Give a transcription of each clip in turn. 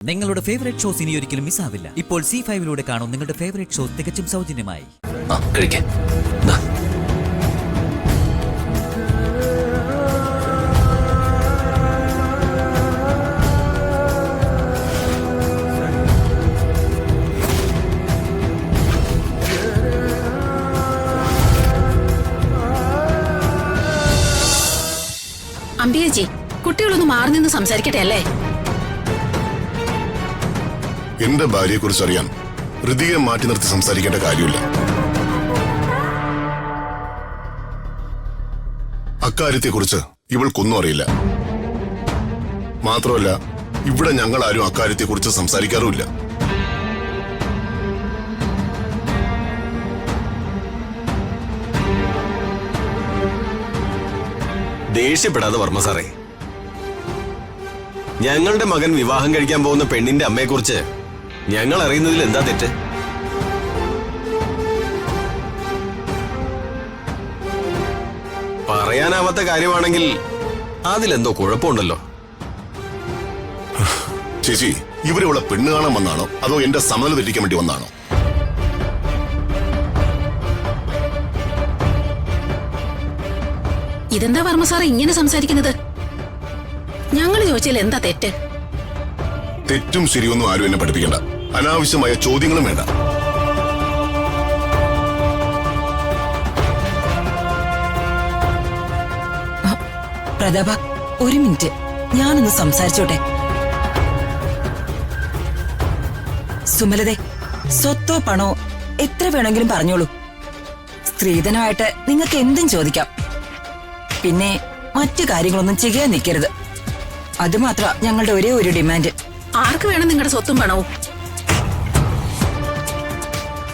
നിങ്ങളുടെ favourite shows ഇനി ഒരിക്കലും മിസ്സാവില്ല. ഇപ്പോൾ C5 കാണും നിങ്ങളുടെ ഫേവറേറ്റ് ഷോസ് തികച്ചും സൗജന്യമായി. അമ്പിയേച്ചി, കുട്ടികളൊന്ന് മാറി നിന്ന് സംസാരിക്കട്ടെ അല്ലേ? എന്റെ ഭാര്യയെ കുറിച്ച് അറിയാൻ ഹൃതിയെ മാറ്റി നിർത്തി സംസാരിക്കേണ്ട കാര്യമില്ല. അക്കാര്യത്തെക്കുറിച്ച് ഇവൾക്കൊന്നും അറിയില്ല. മാത്രമല്ല, ഇവിടെ ഞങ്ങൾ ആരും അക്കാര്യത്തെക്കുറിച്ച് സംസാരിക്കാറുമില്ല. ദേഷ്യപ്പെടാതെ വർമ്മ സാറേ, ഞങ്ങളുടെ മകൻ വിവാഹം കഴിക്കാൻ പോകുന്ന പെണ്ണിന്റെ അമ്മയെക്കുറിച്ച് ഞങ്ങൾ അറിയുന്നതിൽ എന്താ തെറ്റ്? പറയാനാവാത്ത കാര്യമാണെങ്കിൽ അതിലെന്തോ കുഴപ്പമുണ്ടല്ലോ. ചേച്ചി, ഇവരിവിടെ പെണ്ണ് കാണാൻ വന്നാണോ അതോ എന്റെ സമനില തെറ്റിക്കാൻ വേണ്ടി വന്നാണോ? ഇതെന്താ വർമ്മ സാർ ഇങ്ങനെ സംസാരിക്കുന്നത്? ഞങ്ങൾ ചോദിച്ചാൽ എന്താ തെറ്റ്? തെറ്റും ശരിയൊന്നും ആരും എന്നെ പഠിപ്പിക്കണ്ട. അനാവശ്യമായ ചോദ്യങ്ങളും വേണ്ട. പ്രതാപ, ഒരു മിനിറ്റ്, ഞാനൊന്ന് സംസാരിച്ചോട്ടെ. സുമലതേ, സ്വത്തോ പണോ എത്ര വേണമെങ്കിലും പറഞ്ഞോളൂ. സ്ത്രീധനമായിട്ട് നിങ്ങൾക്ക് എന്തും ചോദിക്കാം. പിന്നെ മറ്റു കാര്യങ്ങളൊന്നും ചെയ്യാൻ നിൽക്കരുത്. അതുമാത്ര ഞങ്ങളുടെ ഒരേ ഒരു ഡിമാൻഡ്. ആർക്ക് വേണം നിങ്ങളുടെ സ്വത്തും പണവും?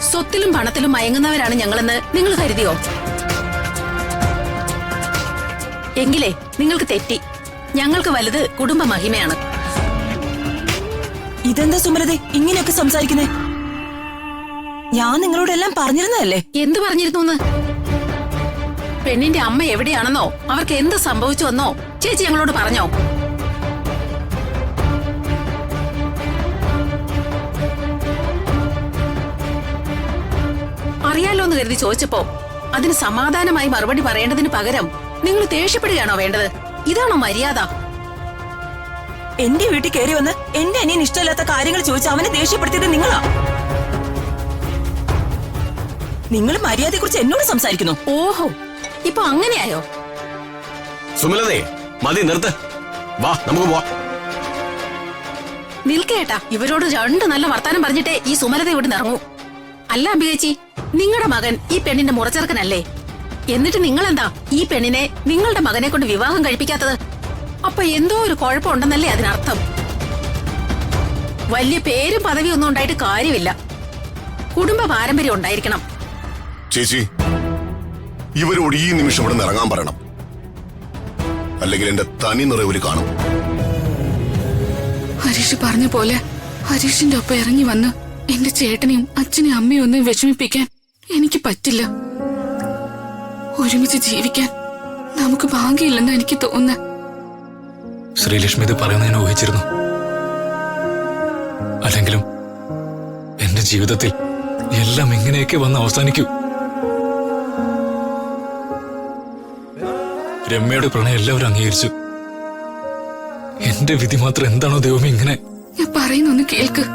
സ്വത്തിലും പണത്തിലും മയങ്ങുന്നവരാണ് ഞങ്ങളെന്ന് നിങ്ങൾ കരുതിയോ? എങ്കിലേ നിങ്ങൾക്ക് തെറ്റി. ഞങ്ങൾക്ക് വലുത് കുടുംബ മഹിമയാണ്. ഇതെന്താ സുമലതേ ഇങ്ങനെയൊക്കെ സംസാരിക്കുന്നേ? ഞാൻ നിങ്ങളോടെല്ലാം പറഞ്ഞിരുന്നതല്ലേ? എന്ത് പറഞ്ഞിരുന്നു? പെണ്ണിന്റെ അമ്മ എവിടെയാണെന്നോ അവർക്ക് എന്ത് സംഭവിച്ചുവെന്നോ ചേച്ചി ഞങ്ങളോട് പറഞ്ഞോ? അറിയാലോ എന്ന് കരുതി ചോദിച്ചപ്പോ അതിന് സമാധാനമായി മറുപടി പറയേണ്ടതിന് പകരം നിങ്ങൾ ദേഷ്യപ്പെടുകയാണോ വേണ്ടത്? ഇതാണോ മര്യാദ? എന്റെ വീട്ടിൽ കയറി വന്ന് എന്റെ അനിയൻ ഇഷ്ടമില്ലാത്ത കാര്യങ്ങൾ ചോദിച്ച് അവനെ ദേഷ്യപ്പെടുത്തിയത് നിങ്ങളാ. നിങ്ങൾ മര്യാദയെ കുറിച്ച് എന്നോട് സംസാരിക്കുന്നു. ഓഹോ, ഇപ്പൊ അങ്ങനെയായോ? സുമലതേ, മതി, നിർത്ത്. വാ, നമുക്ക് പോവാം. നിൽക്കേട്ടാ, ഇവരോട് രണ്ട് നല്ല വർത്താനം പറഞ്ഞിട്ടേ ഈ സുമലത ഇവിടെ ഇറങ്ങൂ. അല്ല അമ്പിയേച്ചി, നിങ്ങളുടെ മകൻ ഈ പെണ്ണിന്റെ മുറച്ചെറുക്കനല്ലേ? എന്നിട്ട് നിങ്ങളെന്താ ഈ പെണ്ണിനെ നിങ്ങളുടെ മകനെ കൊണ്ട് വിവാഹം കഴിപ്പിക്കാത്തത്? അപ്പൊ എന്തോ ഒരു കുഴപ്പമുണ്ടെന്നല്ലേ അതിനർത്ഥം? വലിയ പേരും പദവിയും ഒന്നും ഉണ്ടായിട്ട് കാര്യമില്ല. കുടുംബ പാരമ്പര്യം ഉണ്ടായിരിക്കണം. ചേച്ചി, ഇവരോട് ഈ നിമിഷം ഇവിടെ നിന്ന് ഇറങ്ങാൻ പറയണം. അല്ലെങ്കിൽ എന്റെ തനി നിറവില് കാണും. ഹരീഷ് പറഞ്ഞ പോലെ ഹരീഷിന്റെ ഒപ്പം ഇറങ്ങി വന്ന് എന്റെ ചേട്ടനെയും അച്ഛനെയും അമ്മയും ഒന്നും വിഷമിപ്പിക്കാൻ എനിക്ക് പറ്റില്ല. ഒരുമിച്ച് ജീവിക്കാൻ നമുക്ക് ഭാഗ്യമില്ലെന്ന് എനിക്ക് തോന്നുന്നു. ശ്രീലക്ഷ്മി ഇത് പറയുന്നതിനെ ഊഹിച്ചിരുന്നു. അല്ലെങ്കിലും എന്റെ ജീവിതത്തിൽ എല്ലാം ഇങ്ങനെയൊക്കെ വന്ന് അവസാനിക്കൂ. രമ്യയുടെ പ്രണയം എല്ലാവരും അംഗീകരിച്ചു. എന്റെ വിധി മാത്രം എന്താണോ ദൈവമേ ഇങ്ങനെ? ഞാൻ പറയുന്നൊന്ന് കേൾക്ക്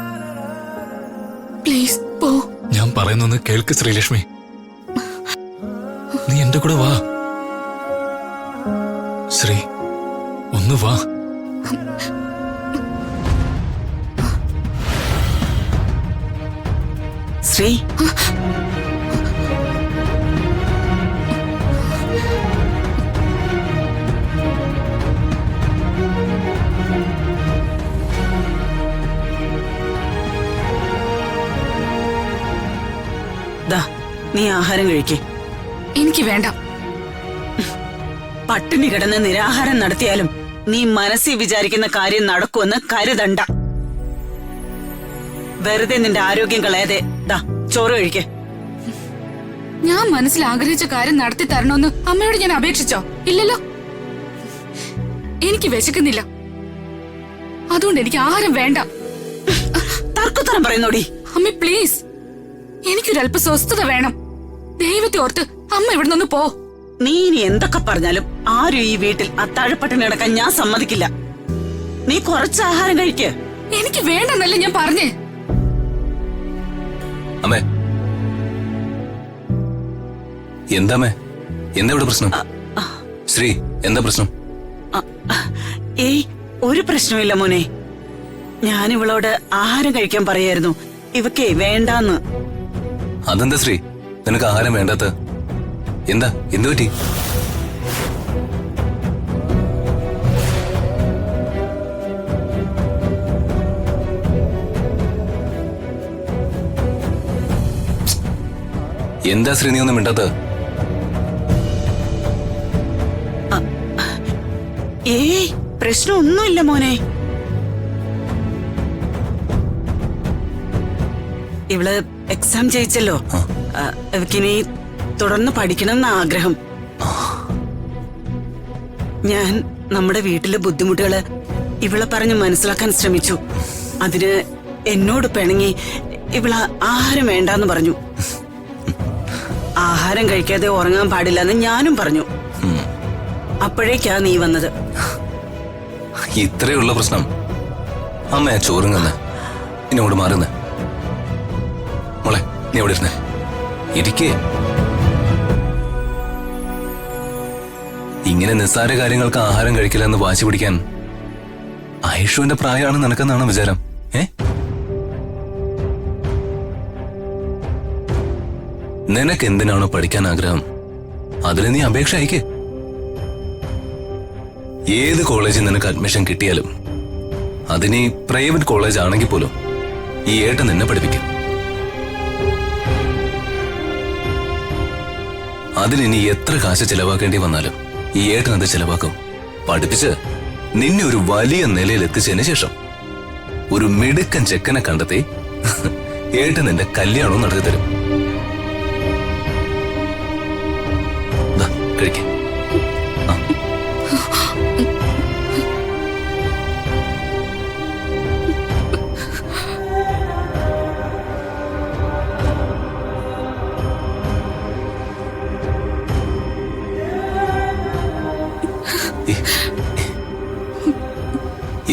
പ്ലീസ്. പോ. ഞാൻ പറയുന്നൊന്ന് കേൾക്ക് ശ്രീലക്ഷ്മി. നീ എന്റെ കൂടെ വാ ശ്രീ, ഒന്ന് വാ. ശ്രീ, നീ ആഹാരം കഴിക്കേ. എനിക്ക് വേണ്ട. പട്ടിണി കിടന്ന് നിരാഹാരം നടത്തിയാലും നീ മനസ്സിൽ വിചാരിക്കുന്ന കാര്യം നടക്കുമെന്ന് കരുതണ്ട. വെറുതെ നിന്റെ ആരോഗ്യം കളയാതെ ചോറ് കഴിക്കേ. ഞാൻ മനസ്സിൽ ആഗ്രഹിച്ച കാര്യം നടത്തി തരണമെന്ന് അമ്മയോട് ഞാൻ അപേക്ഷിച്ചോ? ഇല്ലല്ലോ. എനിക്ക് വിശക്കുന്നില്ല, അതുകൊണ്ട് എനിക്ക് ആഹാരം വേണ്ട. വർത്തമാനം പറയുന്നോടി? അമ്മ പ്ലീസ്, എനിക്കൊരല്പ സ്വസ്ഥത വേണം. ദൈവത്തെ ഓർത്ത് അമ്മ ഇവിടെ നിന്ന് പോ. നീ ഇനി എന്തൊക്കെ പറഞ്ഞാലും ആരും ഈ വീട്ടിൽ അത്താഴപ്പട്ടിണി കിടക്കാൻ ഞാൻ സമ്മതിക്കില്ല. നീ കുറച്ച് ആഹാരം കഴിക്ക്. എനിക്ക് വേണ്ടെന്നല്ലേ ഞാൻ പറഞ്ഞേ. അമ്മേ, എന്താ ഇവിടെ പ്രശ്നം? ശ്രീ, എന്താ പ്രശ്നം? ഏയ്, ഒരു പ്രശ്നമില്ല മോനെ. ഞാൻ ഇവളോട് ആഹാരം കഴിക്കാൻ പറയായിരുന്നു. ഇവക്കേ വേണ്ടാന്ന്. അതെന്താ ശ്രീ, നിനക്ക് ആഹാരം വേണ്ടാത്ത? എന്തു പറ്റി? എന്താ ശ്രീ നീ ഒന്നും മിണ്ടാത്ത? ഏയ്, പ്രശ്നമൊന്നുമില്ല മോനെ. ഇവള് എക്സാം ജയിച്ചല്ലോ. ഇവക്കിനി തുടർന്ന് പഠിക്കണം എന്ന ആഗ്രഹം. ഞാൻ നമ്മുടെ വീട്ടിലെ ബുദ്ധിമുട്ടുകള് ഇവളെ പറഞ്ഞ് മനസ്സിലാക്കാൻ ശ്രമിച്ചു. അതിന് എന്നോട് പിണങ്ങി ഇവള് ആഹാരം വേണ്ടാന്ന് പറഞ്ഞു. ആഹാരം കഴിക്കാതെ ഉറങ്ങാൻ പാടില്ലെന്ന് ഞാനും പറഞ്ഞു. അപ്പോഴേക്കാ നീ വന്നത്. ഇത്രയുള്ള പ്രശ്നം? അമ്മ ചോറുങ്ങന്ന് ഇങ്ങോട്ട് മാറുന്ന മോളെ, നീ എവിടെ ഇരുന്നേ? ഇരിക്കേ. ഇങ്ങനെ നിസ്സാര കാര്യങ്ങൾക്ക് ആഹാരം കഴിക്കില്ല എന്ന് വാശി പിടിക്കാൻ ആയിഷുവിന്റെ പ്രായമാണ് നിനക്കെന്നാണ് വിചാരം? നിനക്ക് എന്തിനാണോ പഠിക്കാൻ ആഗ്രഹം അതിന് നീ അപേക്ഷ അയക്കേ. ഏത് കോളേജിൽ നിനക്ക് അഡ്മിഷൻ കിട്ടിയാലും അതിന് പ്രൈവറ്റ് കോളേജ് ആണെങ്കിൽ പോലും ഈ ഏട്ടൻ നിന്നെ പഠിപ്പിക്കും. അതിനി എത്ര കാശ് ചെലവാക്കേണ്ടി വന്നാലും ഈ ഏട്ടൻ അത് ചെലവാക്കും. പഠിപ്പിച്ച് നിന്നെ ഒരു വലിയ നിലയിൽ എത്തിച്ചതിന് ശേഷം ഒരു മിടുക്കൻ ചെക്കനെ കണ്ടെത്തി ഏട്ടൻ നിന്റെ കല്യാണവും നടത്തി തരും. കഴിക്കേ.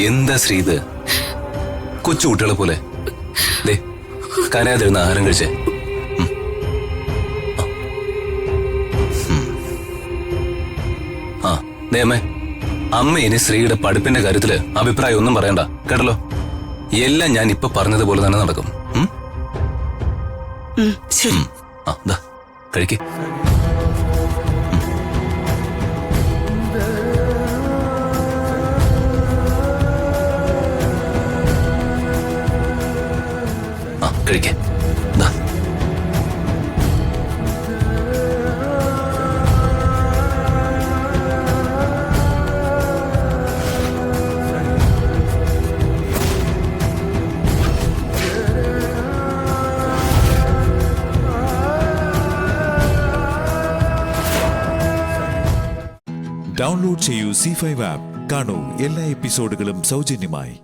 എന്താ ശ്രീ ഇത്? കൊച്ചു കുട്ടികളെ പോലെ കരയാതിരുന്ന ആഹാരം കഴിച്ചേ. അമ്മ ഇനി ശ്രീയുടെ പഠിപ്പിന്റെ കാര്യത്തില് അഭിപ്രായം ഒന്നും പറയണ്ട കേട്ടല്ലോ. എല്ലാം ഞാൻ ഇപ്പൊ പറഞ്ഞതുപോലെ തന്നെ നടക്കും. കഴിക്കേ. കഴിക്കേ. ഡൗൺലോഡ് ചെയ്യൂ C5 ആപ്പ്. കാണൂ എല്ലാ എപ്പിസോഡുകളും സൗജന്യമായി.